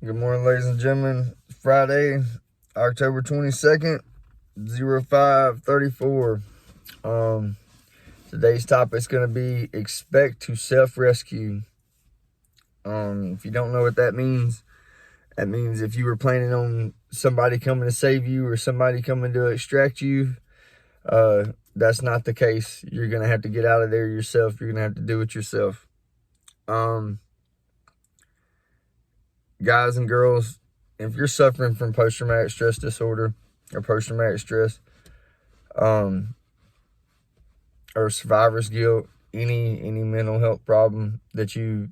Good morning, ladies and gentlemen. It's Friday, October 22nd, 05:34. Today's topic is going to be expect to self-rescue. If you don't know what that means if you were planning on somebody coming to save you or somebody coming to extract you, that's not the case. You're going to have to get out of there yourself. You're going to have to do it yourself. Guys and girls, if you're suffering from post-traumatic stress disorder or post-traumatic stress, or survivor's guilt, any mental health problem that you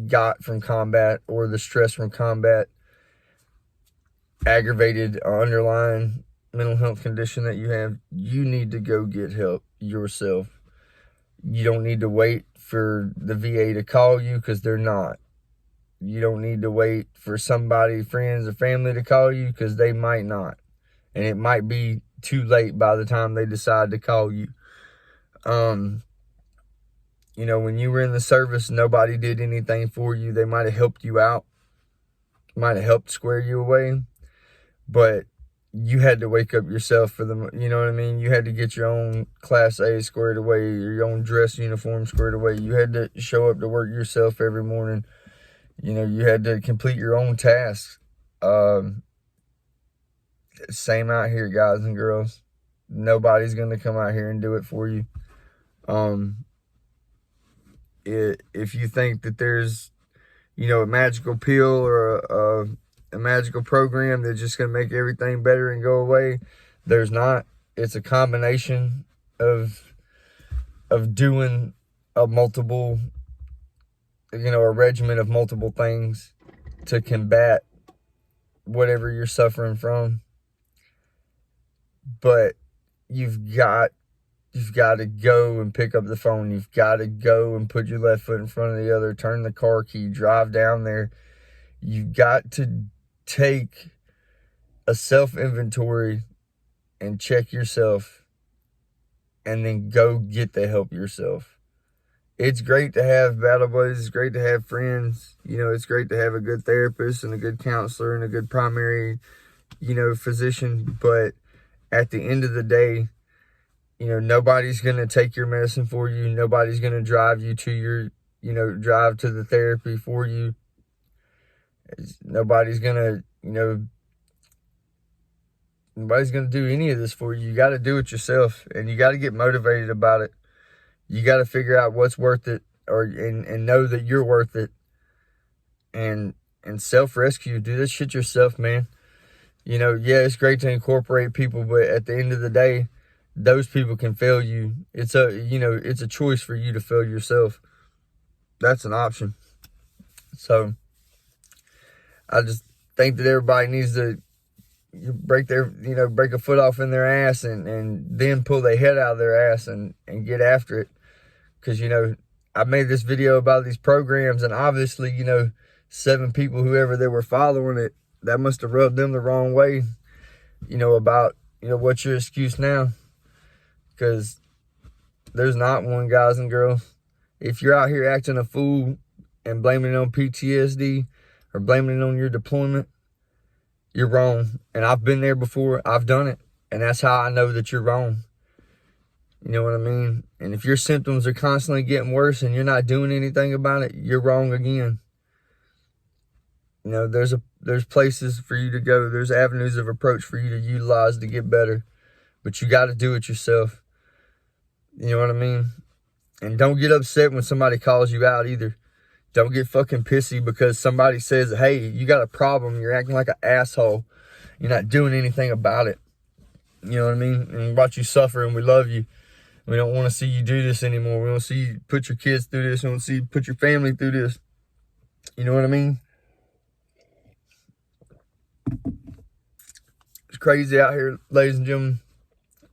got from combat or the stress from combat, aggravated or underlying mental health condition that you have, you need to go get help yourself. You don't need to wait for the VA to call you, because they're not. You don't need to wait for somebody, friends or family, to call you, because they might not. And it might be too late by the time they decide to call you. When you were in the service, nobody did anything for you. They might have helped you out, might have helped square you away, but you had to wake up yourself for them. You know what I mean? You had to get your own Class A squared away, your own dress uniform squared away. You had to show up to work yourself every morning. You had to complete your own tasks. Same out here, guys and girls. Nobody's going to come out here and do it for you. If you think that there's, a magical pill or a magical program that's just going to make everything better and go away, there's not. It's a combination of doing a regimen of multiple things to combat whatever you're suffering from. But you've got to go and pick up the phone. You've got to go and put your left foot in front of the other, turn the car key, drive down there. You've got to take a self-inventory and check yourself, and then go get the help yourself. It's great to have battle buddies. It's great to have friends. It's great to have a good therapist and a good counselor and a good primary, physician. But at the end of the day, nobody's going to take your medicine for you. Nobody's going to drive you to your, drive to the therapy for you. Nobody's going to do any of this for you. You got to do it yourself, and you got to get motivated about it. You got to figure out what's worth it, and know that you're worth it, and self-rescue. Do this shit yourself, man. It's great to incorporate people, but at the end of the day, those people can fail you. It's a choice for you to fail yourself. That's an option. So I just think that everybody needs to break a foot off in their ass and then pull their head out of their ass and get after it. Because, I made this video about these programs, and obviously, 7 people, whoever they were following it, that must have rubbed them the wrong way, about, what's your excuse now? Because there's not one, guys and girls. If you're out here acting a fool and blaming it on PTSD or blaming it on your deployment, you're wrong. And I've been there before. I've done it. And that's how I know that you're wrong. You know what I mean? And if your symptoms are constantly getting worse and you're not doing anything about it, you're wrong again. There's places for you to go. There's avenues of approach for you to utilize to get better. But you got to do it yourself. You know what I mean? And don't get upset when somebody calls you out either. Don't get fucking pissy because somebody says, hey, you got a problem. You're acting like an asshole. You're not doing anything about it. You know what I mean? And watch you suffer, and we love you. We don't want to see you do this anymore. We don't see you put your kids through this. We don't see you put your family through this. You know what I mean? It's crazy out here, ladies and gentlemen.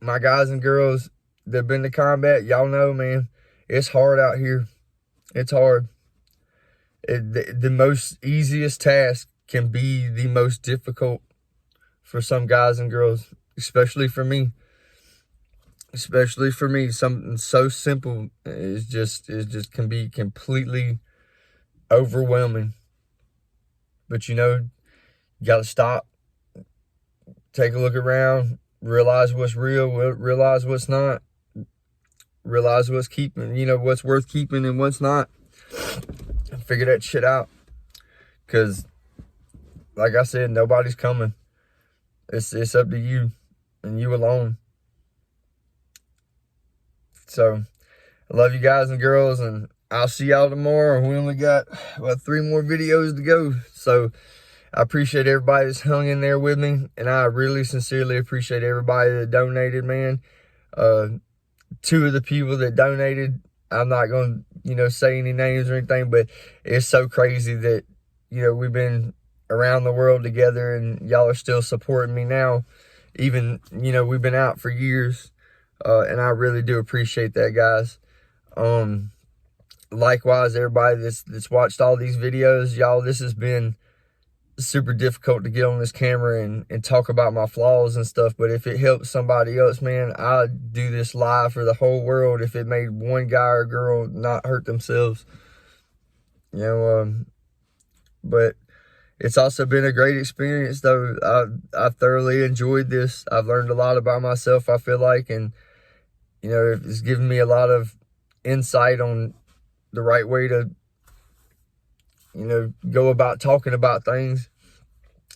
My guys and girls that have been to combat, y'all know, man, it's hard out here. It's hard. The most easiest task can be the most difficult for some guys and girls, especially for me. Something so simple is just can be completely overwhelming. But You got to stop, take a look around, realize what's real, realize what's not, realize what's keeping, what's worth keeping and what's not. Figure that shit out. Because, like I said, nobody's coming. It's up to you and you alone. So, I love you guys and girls, and I'll see y'all tomorrow. We only got, 3 more videos to go. So, I appreciate everybody that's hung in there with me, and I really sincerely appreciate everybody that donated, man. 2 of the people that donated, I'm not going to, say any names or anything, but it's so crazy that, we've been around the world together and y'all are still supporting me now. Even, we've been out for years, and I really do appreciate that, guys. Likewise, everybody that's watched all these videos, y'all, this has been super difficult to get on this camera and talk about my flaws and stuff, but if it helps somebody else, man, I'd do this live for the whole world if it made one guy or girl not hurt themselves. But it's also been a great experience, though. I thoroughly enjoyed this. I've learned a lot about myself, I feel like, and it's given me a lot of insight on the right way to go about talking about things.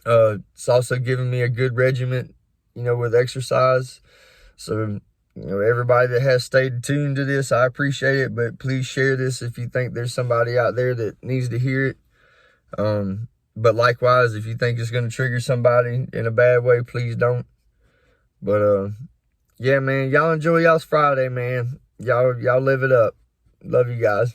It's also given me a good regiment, with exercise. So, everybody that has stayed tuned to this, I appreciate it, but please share this if you think there's somebody out there that needs to hear it. But likewise, if you think it's going to trigger somebody in a bad way, please don't. But, yeah, man, y'all enjoy y'all's Friday, man. Y'all live it up. Love you guys.